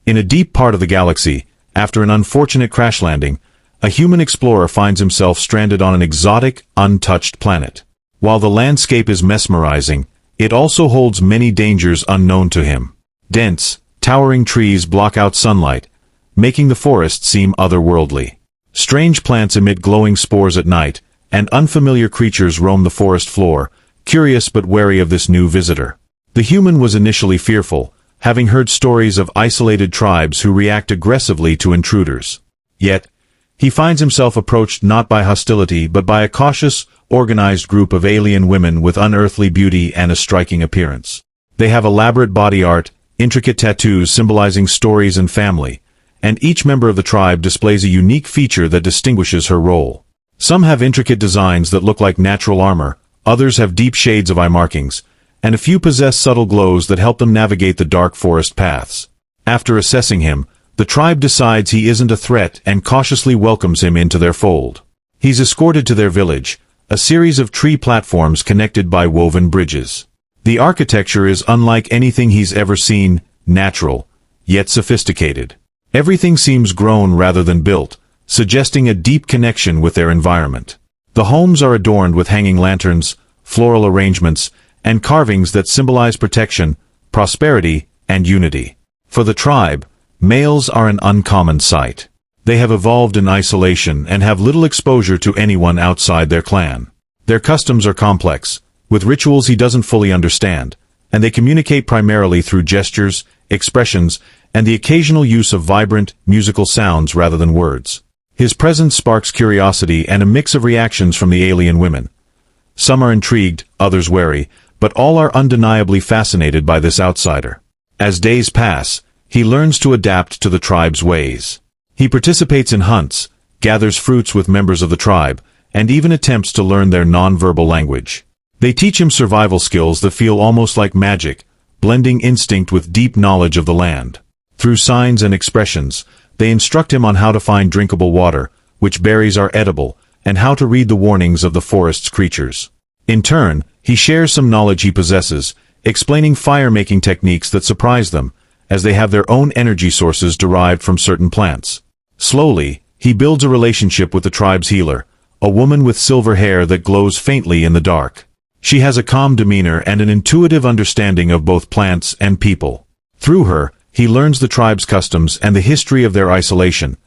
In a deep part of the galaxy, after an unfortunate crash landing, a human explorer finds himself stranded on an exotic, untouched planet. While the landscape is mesmerizing, it also holds many dangers unknown to him. Dense, towering trees block out sunlight, making the forest seem otherworldly. Strange plants emit glowing spores at night, and unfamiliar creatures roam the forest floor, curious but wary of this new visitor. The human was initially fearful, having heard stories of isolated tribes who react aggressively to intruders. Yet, he finds himself approached not by hostility but by a cautious, organized group of alien women with unearthly beauty and a striking appearance. They have elaborate body art, intricate tattoos symbolizing stories and family, and each member of the tribe displays a unique feature that distinguishes her role. Some have intricate designs that look like natural armor, others have deep shades of eye markings, and a few possess subtle glows that help them navigate the dark forest paths. After assessing him, the tribe decides he isn't a threat and cautiously welcomes him into their fold. He's escorted to their village, a series of tree platforms connected by woven bridges. The architecture is unlike anything he's ever seen, natural, yet sophisticated. Everything seems grown rather than built, suggesting a deep connection with their environment. The homes are adorned with hanging lanterns, floral arrangements, and carvings that symbolize protection, prosperity, and unity. For the tribe, males are an uncommon sight. They have evolved in isolation and have little exposure to anyone outside their clan. Their customs are complex, with rituals he doesn't fully understand, and they communicate primarily through gestures, expressions, and the occasional use of vibrant, musical sounds rather than words. His presence sparks curiosity and a mix of reactions from the alien women. Some are intrigued, others wary, but all are undeniably fascinated by this outsider. As days pass, he learns to adapt to the tribe's ways. He participates in hunts, gathers fruits with members of the tribe, and even attempts to learn their non-verbal language. They teach him survival skills that feel almost like magic, blending instinct with deep knowledge of the land. Through signs and expressions, they instruct him on how to find drinkable water, which berries are edible, and how to read the warnings of the forest's creatures. In turn, he shares some knowledge he possesses, explaining fire-making techniques that surprise them, as they have their own energy sources derived from certain plants. Slowly, he builds a relationship with the tribe's healer, a woman with silver hair that glows faintly in the dark. She has a calm demeanor and an intuitive understanding of both plants and people. Through her, he learns the tribe's customs and the history of their isolation,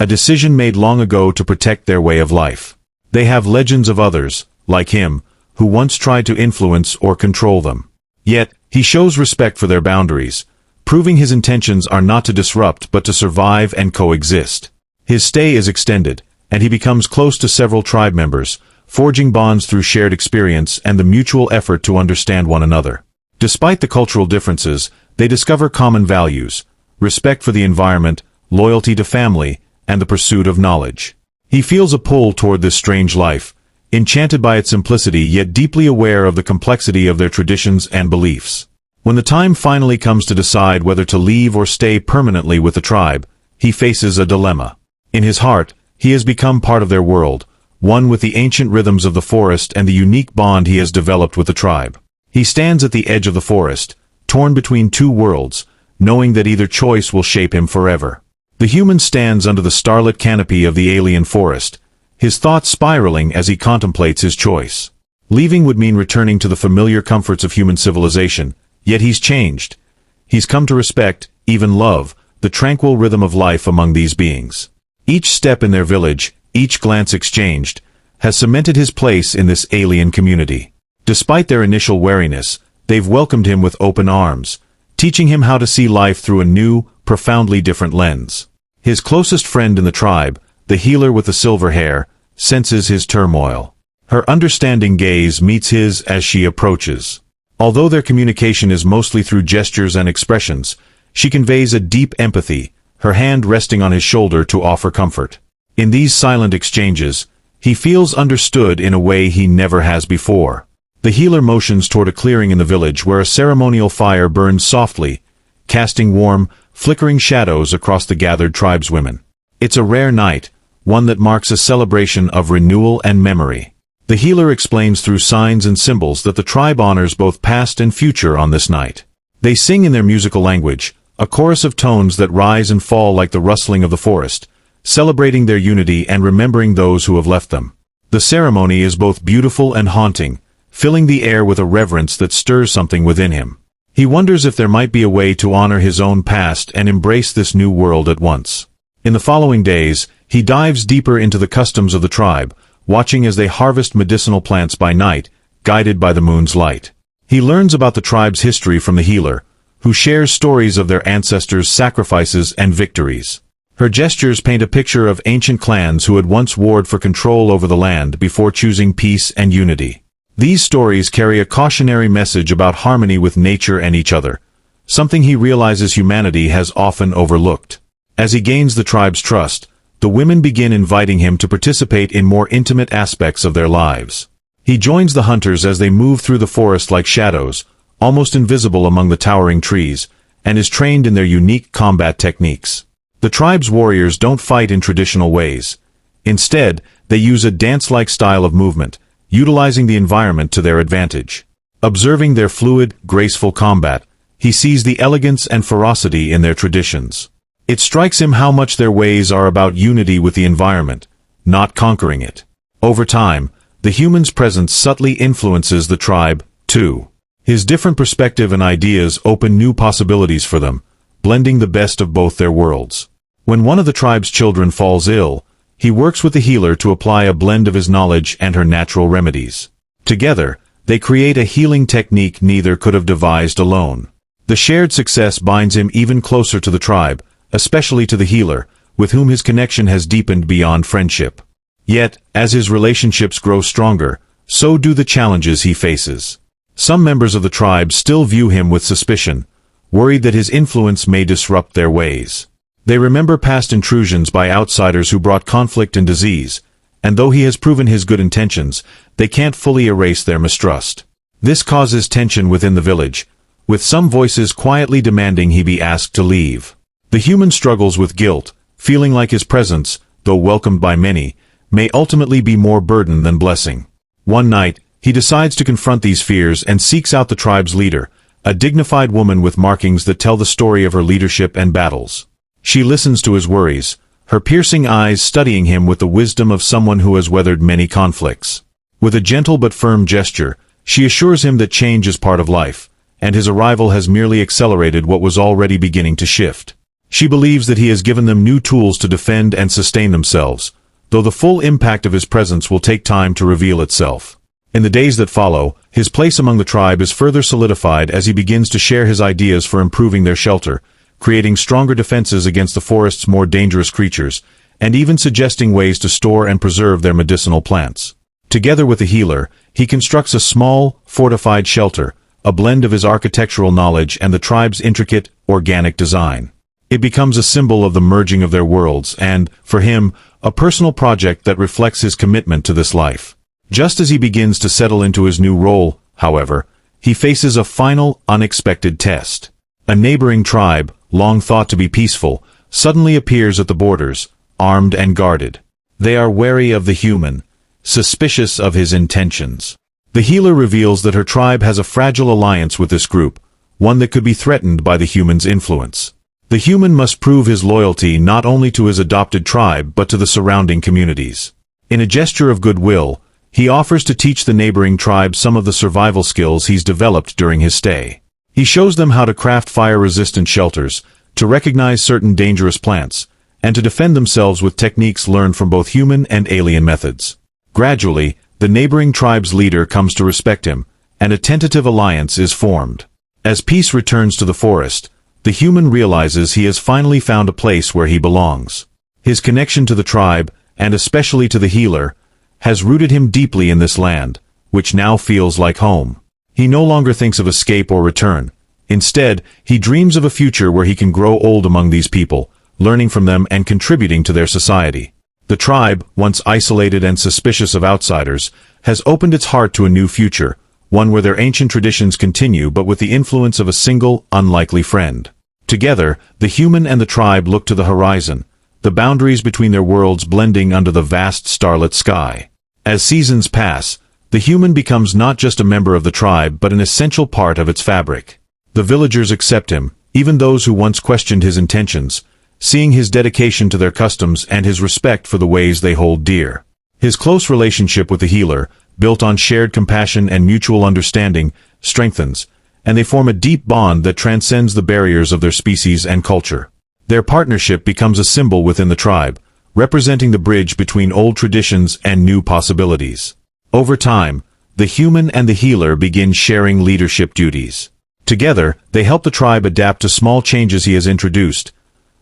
a decision made long ago to protect their way of life. They have legends of others, like him, who once tried to influence or control them. Yet, he shows respect for their boundaries, proving his intentions are not to disrupt but to survive and coexist. His stay is extended, and he becomes close to several tribe members, forging bonds through shared experience and the mutual effort to understand one another. Despite the cultural differences, they discover common values: respect for the environment, loyalty to family, and the pursuit of knowledge. He feels a pull toward this strange life, enchanted by its simplicity yet deeply aware of the complexity of their traditions and beliefs. When the time finally comes to decide whether to leave or stay permanently with the tribe, he faces a dilemma. In his heart, he has become part of their world, one with the ancient rhythms of the forest and the unique bond he has developed with the tribe. He stands at the edge of the forest, torn between two worlds, knowing that either choice will shape him forever. The human stands under the starlit canopy of the alien forest, his thoughts spiraling as he contemplates his choice. Leaving would mean returning to the familiar comforts of human civilization, yet he's changed. He's come to respect, even love, the tranquil rhythm of life among these beings. Each step in their village, each glance exchanged, has cemented his place in this alien community. Despite their initial wariness, they've welcomed him with open arms, teaching him how to see life through a new, profoundly different lens. His closest friend in the tribe, the healer with the silver hair, senses his turmoil. Her understanding gaze meets his as she approaches. Although their communication is mostly through gestures and expressions, she conveys a deep empathy, her hand resting on his shoulder to offer comfort. In these silent exchanges, he feels understood in a way he never has before. The healer motions toward a clearing in the village where a ceremonial fire burns softly, casting warm, flickering shadows across the gathered tribeswomen. It's a rare night, one that marks a celebration of renewal and memory. The healer explains through signs and symbols that the tribe honors both past and future on this night. They sing in their musical language, a chorus of tones that rise and fall like the rustling of the forest, celebrating their unity and remembering those who have left them. The ceremony is both beautiful and haunting, filling the air with a reverence that stirs something within him. He wonders if there might be a way to honor his own past and embrace this new world at once. In the following days, he dives deeper into the customs of the tribe, watching as they harvest medicinal plants by night, guided by the moon's light. He learns about the tribe's history from the healer, who shares stories of their ancestors' sacrifices and victories. Her gestures paint a picture of ancient clans who had once warred for control over the land before choosing peace and unity. These stories carry a cautionary message about harmony with nature and each other, something he realizes humanity has often overlooked. As he gains the tribe's trust, the women begin inviting him to participate in more intimate aspects of their lives. He joins the hunters as they move through the forest like shadows, almost invisible among the towering trees, and is trained in their unique combat techniques. The tribe's warriors don't fight in traditional ways. Instead, they use a dance-like style of movement, utilizing the environment to their advantage. Observing their fluid, graceful combat, he sees the elegance and ferocity in their traditions. It strikes him how much their ways are about unity with the environment, not conquering it. Over time, the human's presence subtly influences the tribe, too. His different perspective and ideas open new possibilities for them, blending the best of both their worlds. When one of the tribe's children falls ill, he works with the healer to apply a blend of his knowledge and her natural remedies. Together, they create a healing technique neither could have devised alone. The shared success binds him even closer to the tribe, especially to the healer, with whom his connection has deepened beyond friendship. Yet, as his relationships grow stronger, so do the challenges he faces. Some members of the tribe still view him with suspicion, worried that his influence may disrupt their ways. They remember past intrusions by outsiders who brought conflict and disease, and though he has proven his good intentions, they can't fully erase their mistrust. This causes tension within the village, with some voices quietly demanding he be asked to leave. The human struggles with guilt, feeling like his presence, though welcomed by many, may ultimately be more burden than blessing. One night, he decides to confront these fears and seeks out the tribe's leader, a dignified woman with markings that tell the story of her leadership and battles. She listens to his worries, her piercing eyes studying him with the wisdom of someone who has weathered many conflicts. With a gentle but firm gesture, she assures him that change is part of life, and his arrival has merely accelerated what was already beginning to shift. She believes that he has given them new tools to defend and sustain themselves, though the full impact of his presence will take time to reveal itself. In the days that follow, his place among the tribe is further solidified as he begins to share his ideas for improving their shelter, creating stronger defenses against the forest's more dangerous creatures, and even suggesting ways to store and preserve their medicinal plants. Together with the healer, he constructs a small, fortified shelter, a blend of his architectural knowledge and the tribe's intricate, organic design. It becomes a symbol of the merging of their worlds and, for him, a personal project that reflects his commitment to this life. Just as he begins to settle into his new role, however, he faces a final, unexpected test. A neighboring tribe, long thought to be peaceful, suddenly appears at the borders, armed and guarded. They are wary of the human, suspicious of his intentions. The healer reveals that her tribe has a fragile alliance with this group, one that could be threatened by the human's influence. The human must prove his loyalty not only to his adopted tribe but to the surrounding communities. In a gesture of goodwill, he offers to teach the neighboring tribe some of the survival skills he's developed during his stay. He shows them how to craft fire-resistant shelters, to recognize certain dangerous plants, and to defend themselves with techniques learned from both human and alien methods. Gradually, the neighboring tribe's leader comes to respect him, and a tentative alliance is formed. As peace returns to the forest, the human realizes he has finally found a place where he belongs. His connection to the tribe, and especially to the healer, has rooted him deeply in this land, which now feels like home. He no longer thinks of escape or return. Instead, he dreams of a future where he can grow old among these people, learning from them and contributing to their society. The tribe, once isolated and suspicious of outsiders, has opened its heart to a new future, one where their ancient traditions continue but with the influence of a single, unlikely friend. Together, the human and the tribe look to the horizon, the boundaries between their worlds blending under the vast starlit sky. As seasons pass, the human becomes not just a member of the tribe but an essential part of its fabric. The villagers accept him, even those who once questioned his intentions, seeing his dedication to their customs and his respect for the ways they hold dear. His close relationship with the healer, built on shared compassion and mutual understanding, strengthens, and they form a deep bond that transcends the barriers of their species and culture. Their partnership becomes a symbol within the tribe, representing the bridge between old traditions and new possibilities. Over time, the human and the healer begin sharing leadership duties. Together, they help the tribe adapt to small changes he has introduced,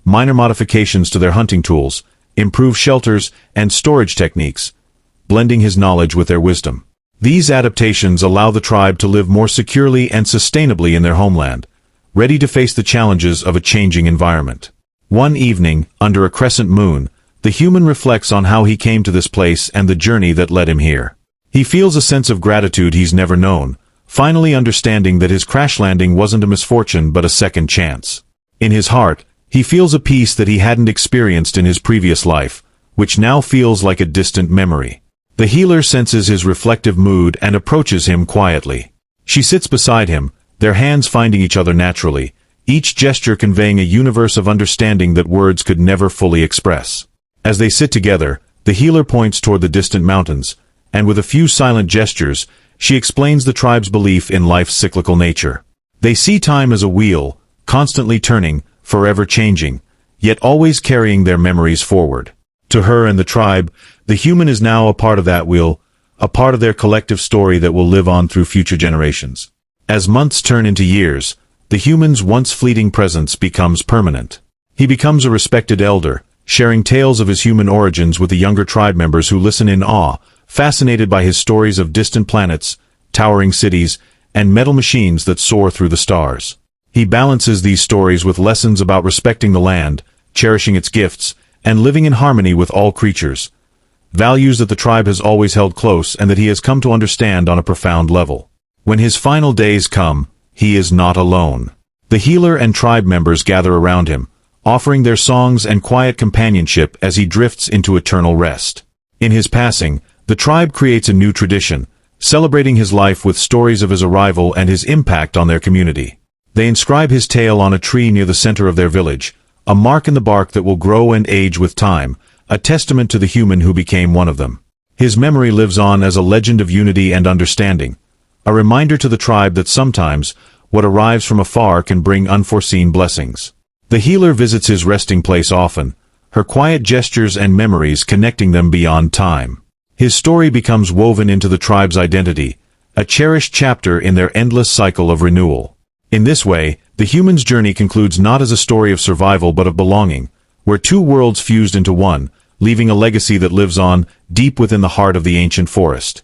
minor modifications to their hunting tools, improved shelters, and storage techniques, blending his knowledge with their wisdom. These adaptations allow the tribe to live more securely and sustainably in their homeland, ready to face the challenges of a changing environment. One evening, under a crescent moon, the human reflects on how he came to this place and the journey that led him here. He feels a sense of gratitude he's never known, finally understanding that his crash landing wasn't a misfortune but a second chance. In his heart, he feels a peace that he hadn't experienced in his previous life, which now feels like a distant memory. The healer senses his reflective mood and approaches him quietly. She sits beside him, their hands finding each other naturally, each gesture conveying a universe of understanding that words could never fully express. As they sit together, the healer points toward the distant mountains, and with a few silent gestures, she explains the tribe's belief in life's cyclical nature. They see time as a wheel, constantly turning, forever changing, yet always carrying their memories forward. To her and the tribe, the human is now a part of that wheel, a part of their collective story that will live on through future generations. As months turn into years, the human's once fleeting presence becomes permanent. He becomes a respected elder, sharing tales of his human origins with the younger tribe members who listen in awe, fascinated by his stories of distant planets, towering cities, and metal machines that soar through the stars. He balances these stories with lessons about respecting the land, cherishing its gifts, and living in harmony with all creatures, values that the tribe has always held close and that he has come to understand on a profound level. When his final days come, he is not alone. The healer and tribe members gather around him, offering their songs and quiet companionship as he drifts into eternal rest. In his passing, the tribe creates a new tradition, celebrating his life with stories of his arrival and his impact on their community. They inscribe his tale on a tree near the center of their village, a mark in the bark that will grow and age with time, a testament to the human who became one of them. His memory lives on as a legend of unity and understanding, a reminder to the tribe that sometimes, what arrives from afar can bring unforeseen blessings. The healer visits his resting place often, her quiet gestures and memories connecting them beyond time. His story becomes woven into the tribe's identity, a cherished chapter in their endless cycle of renewal. In this way, the human's journey concludes not as a story of survival but of belonging, where two worlds fused into one, leaving a legacy that lives on deep within the heart of the ancient forest.